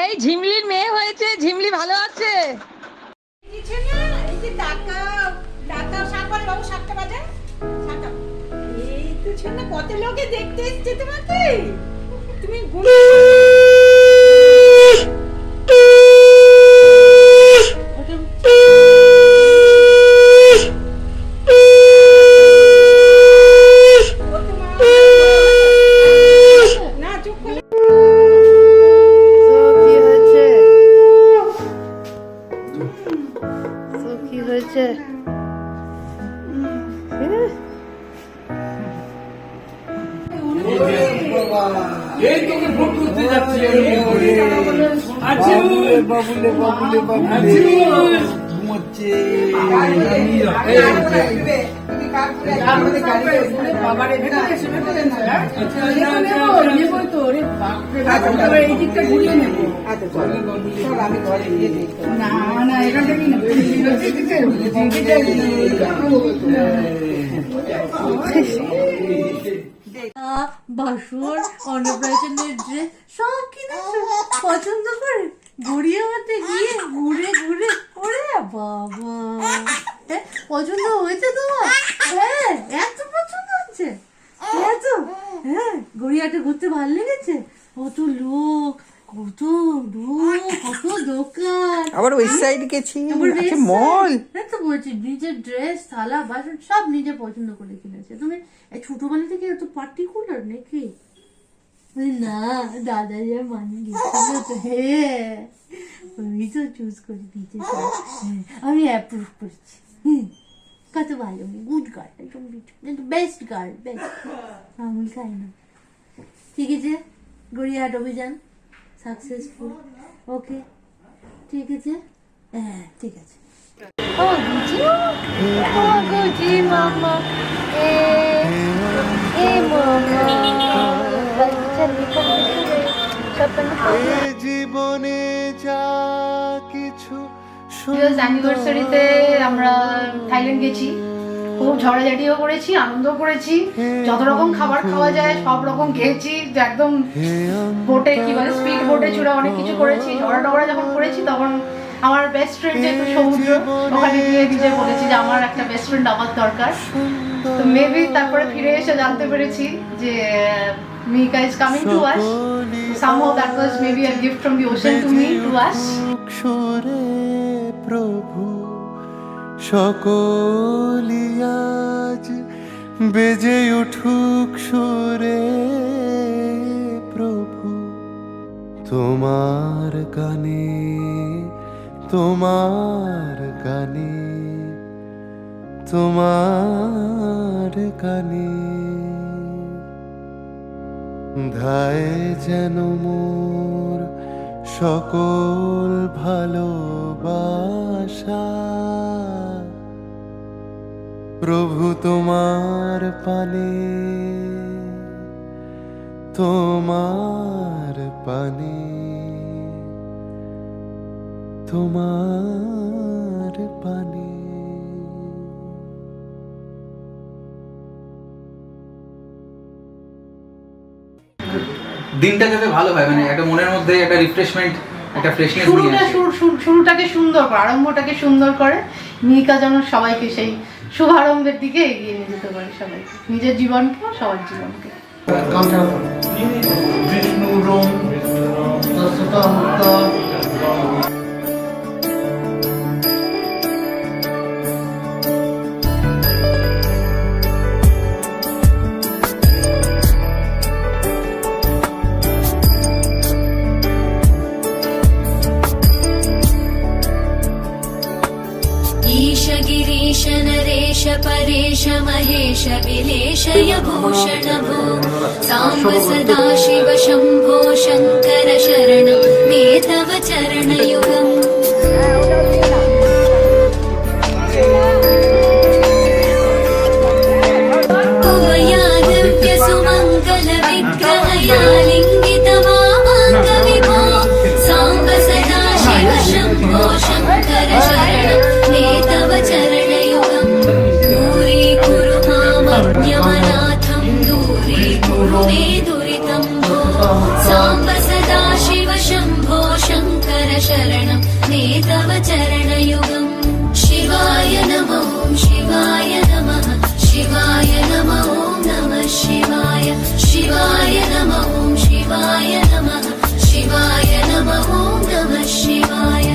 এই ঝিমলির মেয়ে হয়েছে, ঝিমলি ভালো আছে। কত লোকে দেখতে এসছে তোমাকে, তুমি বাবুলে বাবুলে বাবুলে ঘুমোচ্ছে। এই দিকটা ঘুরিয়ে নেবো। আমি ঘরে গিয়ে দেখবো। না না, এখান থেকেই নেবো। বাসন, অন্নপ্রাশনের ড্রেস সব কিনেছো পছন্দ করে। গড়িয়াহাটে গিয়ে ঘুরে ঘুরে, ওরে বাবা, পছন্দ হয়েছে তোমার? হ্যাঁ, এত পছন্দ হচ্ছে, এত। হ্যাঁ, গড়িয়াহাটে ঘুরতে ভালো লেগেছে? কত লোক, কত লোক, কত দোকান। আবার ওই সাইড গেছি, আছে মল। হ্যাঁ তো বলছি, নিজের ড্রেস, থালা বাসন সব নিজে পছন্দ করে কিনেছে। তুমি ছোটবেলা থেকে এত পার্টিকুলার নাকি? না, দাদা যা মানে গেছিল তো, হ্যাঁ ওই তো চুজ করে দিয়েছে। আমি অ্যাপ্রুভ করছি। কত ভালো, গুড গার্ল, একদম বেস্ট গার্ল, বেস্ট। আমুল খাই না। ঠিক আছে, গড়িয়াহাট অভিযান সাকসেসফুল। ওকে, ঠিক আছে। হ্যাঁ, ঠিক আছে। ও গুজি, ও গুজি মামা, এ মামা, জীবনে যা কিছু অ্যানিভার্সারিতে আমরা থাইল্যান্ড গেছি, খুব ঝড়াঝাটিও করেছি, আনন্দ করেছি, যত রকম খাবার খাওয়া যায় সব রকম খেয়েছি, একদম বোটে কি বলে স্পিড বোটে চড়ে অনেক কিছু করেছি। ঝড়া টড়া যখন করেছি তখন আমার বেস্ট ফ্রেন্ড যেহেতু সমুদ্র, ওখানে গিয়ে নিজে বলেছি যে আমার একটা বেস্ট ফ্রেন্ড আমার দরকার। তো মেবি তারপরে ফিরে এসে জানতে পেরেছি যে Mika is coming to us. Somehow that was maybe a gift from the ocean to me, to us. প্রভু সকলি আজ বেজে উঠুক সুরে প্রভু, তোমার গানে, তোমার গানে, তোমার গানে ধায় যেন মোর সকল ভালোবাসা প্রভু তোমার পানে, তোমার পানে, তোমার পানে। দিনটা যাতে ভালো হয়, মানে একটা মনের মধ্যে একটা রিফ্রেশমেন্ট, একটা ফ্রেশনেস নিয়ে আসে। শুরুটাকে সুন্দর করে, আরম্ভটাকে সুন্দর করে মিকা যেন সবাইকে সেই শুভারম্ভের দিকে এগিয়ে নিয়ে যেতে পারে, সবাইকে, নিজের জীবনকে, সবার জীবনকে। বিষ্ণু রোম তস্যতা মুক্তা। गिरीश नरेश परेश महेश विलेशय भूषण भो साम्ब सदा शिव शम्भो शङ्कर शरणं मे तव चरणयुगम्। उभयादिव्य सुमङ्गल विग्रहया लिङ्गितमामाङ्गविभो साम्ब सदा शिव शम्भो शङ्कर शरणं मे तव चरणयुगम्। दूरीकुरु मामज्ञमनाथं, दूरीकुरु मे दुरितं भो साम्ब सदा शिव शम्भो शरणं मे तव चरणयुगम् शिवाय नमो शिवाय नमः शिवाय नमो नमः शिवाय शिवाय नमो शिवाय नमः शिवाय नमो नमः शिवाय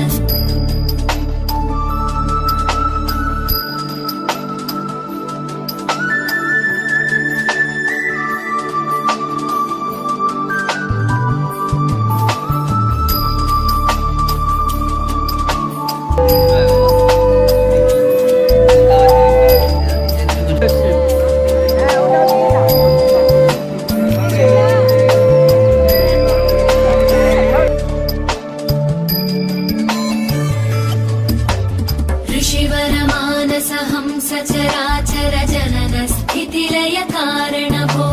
ऋषिवरमानसहंस चराचर जनन स्थितिलय कारणभो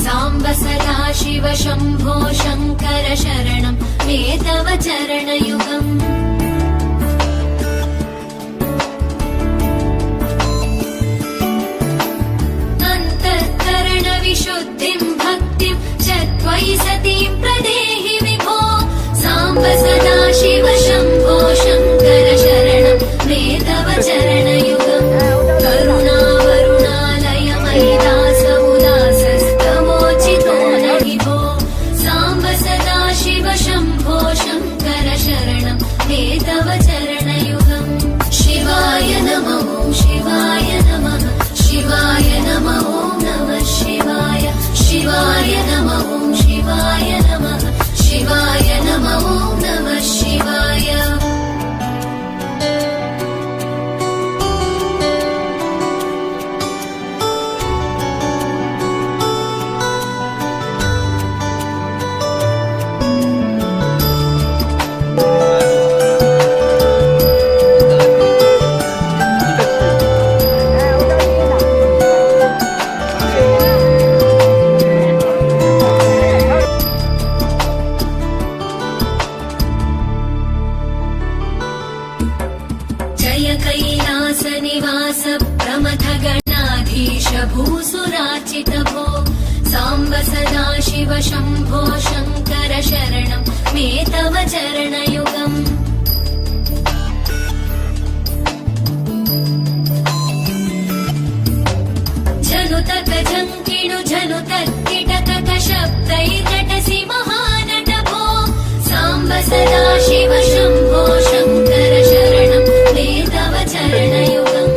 साम्ब सदा शिव शम्भो शङ्कर शरणं मे तव चरणयुगम् अन्तःकरणविशुद्धिं भक्तिं च त्वयि सतीं प्रदेहि विभो साम्ब सदा शिव शम्भो शङ्कर शरणं मे तव चरणयुगम् करुणावरुणालय मयिदास उदासस्तवोचितो न हि भो साम्ब सदा शिव शम्भो शङ्कर शरणं मे तव चरणयुगम् शिवाय नमो शिवाय नमः शिवाय नमो नमः शिवाय शिवाय नमो शिवाय नमः शिवाय नमो नमः शिवाय जय कैलासनिवास प्रमथगणाधीश भूसुरार्चित भो साम्ब सदा शिव शम्भो शङ्कर शरणं मे तव चरणयुगम् जनुतक जङ्किणु जनुतक्किटकक शब्दैर्नटसि महानट भो साम्ब सदा शिव शम्भो शङ्कर शरणं मे तव चरणयुगम्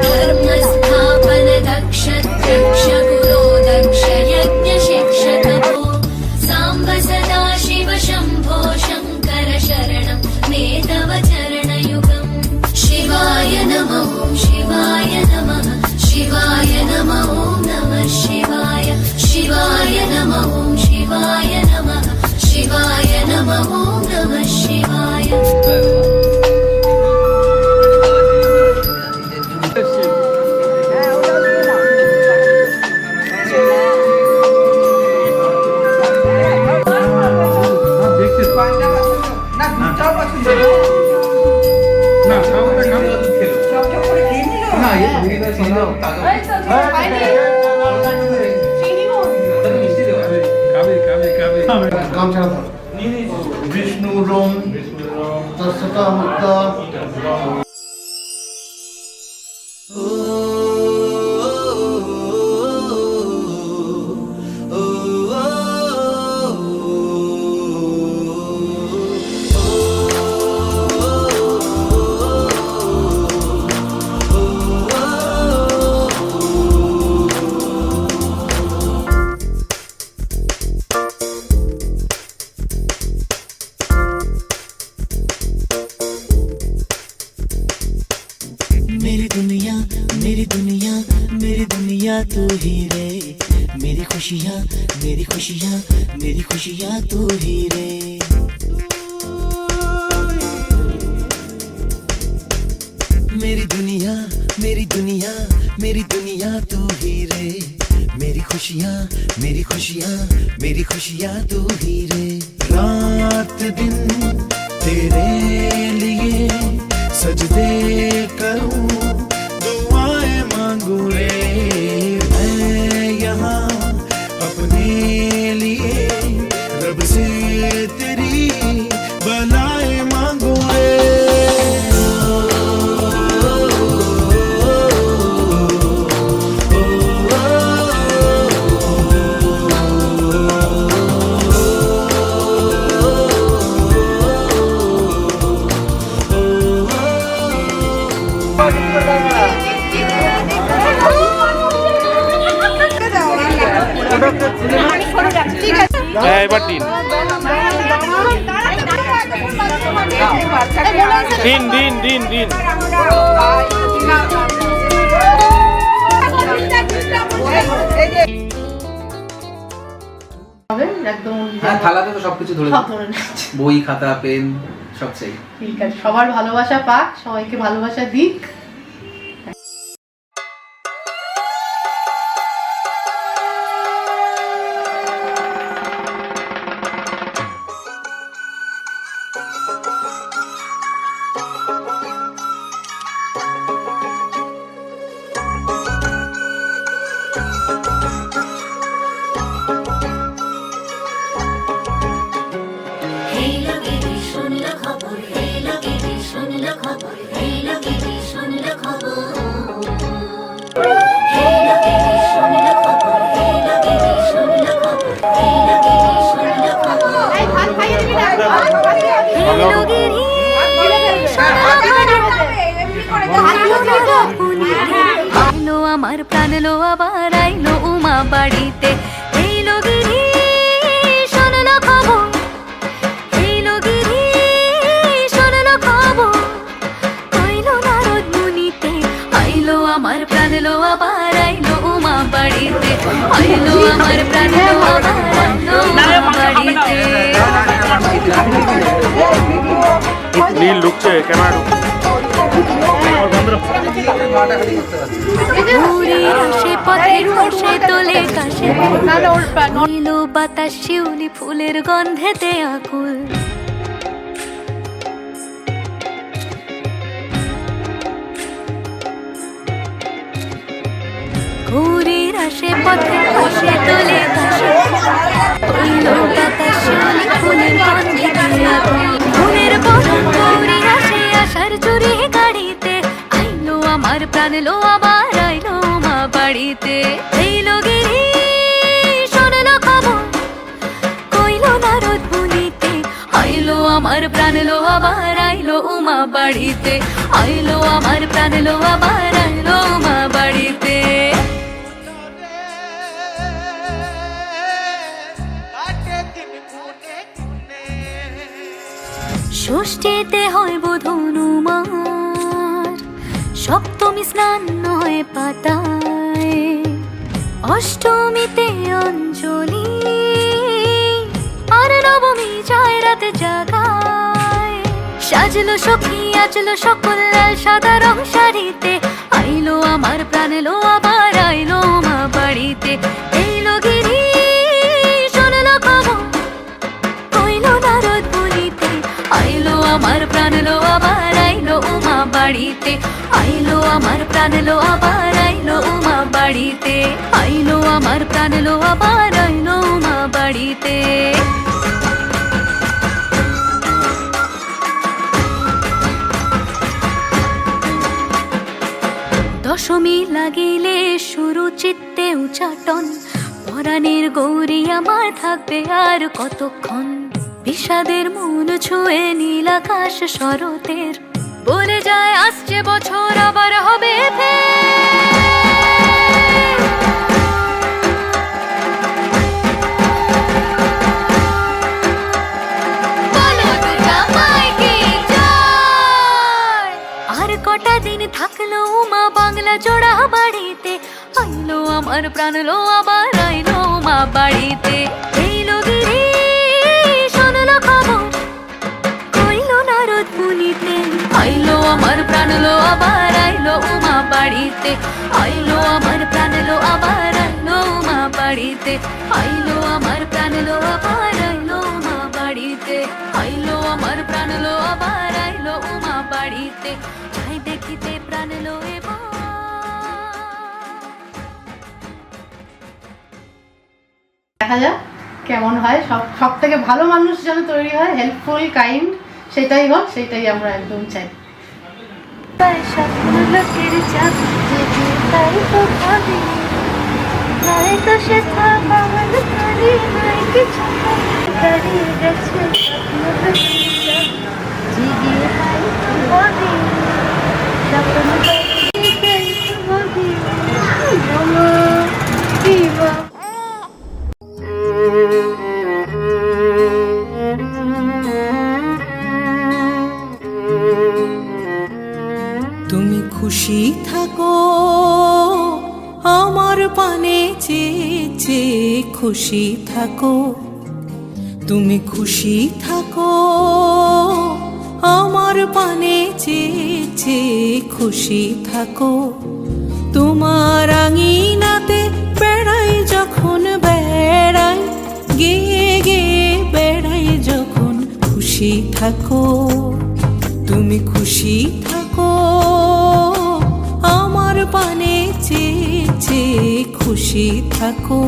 धर्मस्थापन दक्ष दक्ष गुरो दक्ष यज्ञ शिक्षक भो साम्ब सदा शिव शम्भो शङ्कर शरणं मे तव चरणयुगम् शिवाय नमो शिवाय नमः शिवाय नमो नमः शिवाय शिवाय नमो शिवाय नमः शिवाय नमो नमः शिवाय না দুধটাও পছন্দ না খাওয়াটা খাবো চকচক করে খেয়ে নিল না এই চিনি দাও মিষ্টি দেওয়া গামছা দাও বিষ্ণু রোম তস্যতা মুক্তা मेरी दुनिया मेरी दुनिया मेरी दुनिया तू ही रे मेरी खुशियाँ मेरी खुशियाँ मेरी खुशियाँ तू ही रे मेरी दुनिया मेरी दुनिया मेरी दुनिया तू ही रे मेरी खुशियाँ मेरी खुशियाँ मेरी खुशियाँ तू ही रे रात दिन तेरे लिए सजदे करूं दुआएं मांगू रे मैं यहाँ अपने लिए रब से तेरी भलाएं मांगू হ্যাঁ এবার দিন দিন দিন দিন দিন হবে একদম হ্যাঁ থালাতে তো সবকিছু ধরে সব ধরে নিচ্ছে। বই খাতা পেন সব চাই। ঠিক আছে, সবার ভালোবাসা পাক, সবাইকে ভালোবাসা দিক। এই লগেরে শুনলো খবর, এই লগেরে শুনলো খবর, এই লগেরে শুনলো খবর, এই লগেরে শুনলো খবর, এই লগেরে শুনলো খবর, এই লগেরে শুনলো খবর, এই লগেরে আইলো আমার প্রাণ লো আবার আইলো উমা বাড়িতে, এই লগেরে শুনলো খবর, এই লগেরে শুনলো খবর, আইলো নারদ মুনিতে, আইলো আমার প্রাণ লো আবার আইলো উমা বাড়িতে, আইলো আমার প্রাণ লো আবার আইলো উমা বাড়িতে। নীল ঢুকছে ক্যামেরা ঢুকছে ঘুরির আসে পথের পাশে তোলে কাশে নীল বাতাস শিউলি ফুলের গন্ধেতে আকুল, ঘুরির আসে পথের পাশে তোলে কাশে নীল বাতাস শিউলি ফুলের গন্ধেতে আকুল, ফুলের বরণ ঘুরির আসে আশার চুরি গাড়িতে, আইলো আমার প্রাণ লো আবার আইলো মা বাড়িতে, এই লগেরে শুনলো খবর, কইলো নারদ মুনিতে, আইলো আমার প্রাণ লো আবার আইলো উমা বাড়িতে, আইলো আমার প্রাণ লো আবার আইলো উমা বাড়িতে। ষষ্ঠীতে হয় বোধনুমার, সপ্তমী স্নান হয় পাতায়, অষ্টমীতে অঞ্জলি, আর নবমী যায় রাত জাগায়, সাজলো সখী আজলো সকল লাল সাদা রং শাড়িতে, আইলো আমার প্রাণ লো আবার আইলো মা বাড়িতে, এই লগেরে শুনলো খবর, কইলো নারদ মুনিতে, আইলো আমার প্রাণ লো আবার আইলো উমা বাড়িতে, আইলো আমার প্রাণ লো আবার আইলো উমা বাড়িতে, আইলো আমার প্রাণ লো আবার আইলো উমা বাড়িতে। দশমী লাগিলে শুরু চিত্তে উচাটন, পরাণের গৌরী আমার থাকবে আর কতক্ষণ, বিষাদের মন ছুঁয়ে নীল আকাশ শরতের, বলে যায় আসছে বছর আবার হবে ফের। বলো দুর্গা মাইকে জয়। আর কটা দিন থাকলো উমা বাংলা জোড়া বাড়িতে, আইলো আমার প্রাণ লো আবার আইলো উমা বাড়িতে, এই লগেরে শুনলো খবর, কইলো নারদ মুনিতে, আইলো আমার প্রাণ লো আবার আইলো উমা বাড়িতে, আইলো আমার প্রাণ লো আবার আইলো উমা বাড়িতে, আইলো আমার প্রাণ লো আবার আইলো উমা বাড়িতে, আইলো আমার প্রাণ লো আবার আইলো উমা বাড়িতে, যাই দেখিতে প্রাণ লো এবার। দেখা যাক কেমন হয়, সব থেকে ভালো মানুষ যেন তৈরি হয়, হেল্পফুল কাইন্ড, সেটাই হোক, সেটাই আমরা একদম চাই। স্বপ্ন লোকের চাবি জেগে তাই তো ভাবি, হয়তো সে পাগল করি নাই কিছু, দাঁড়িয়ে গেছে স্বপ্ন লোকের চাবি জেগে তাই তো ভাবি, স্বপ্ন লোকের তাই তো ভাবি, বলো কি বা খুশি থাকো আমার পানে চেয়ে চেয়ে খুশি থাকো তুমি খুশি থাকো আমার পানে চেয়ে চেয়ে খুশি থাকো তোমার আঙিনাতে বেড়াই যখন বেড়াই গেয়ে গেয়ে বেড়াই যখন খুশি থাকো তুমি খুশি থাকো আমার পানে চেয়ে চেয়ে খুশি থাকো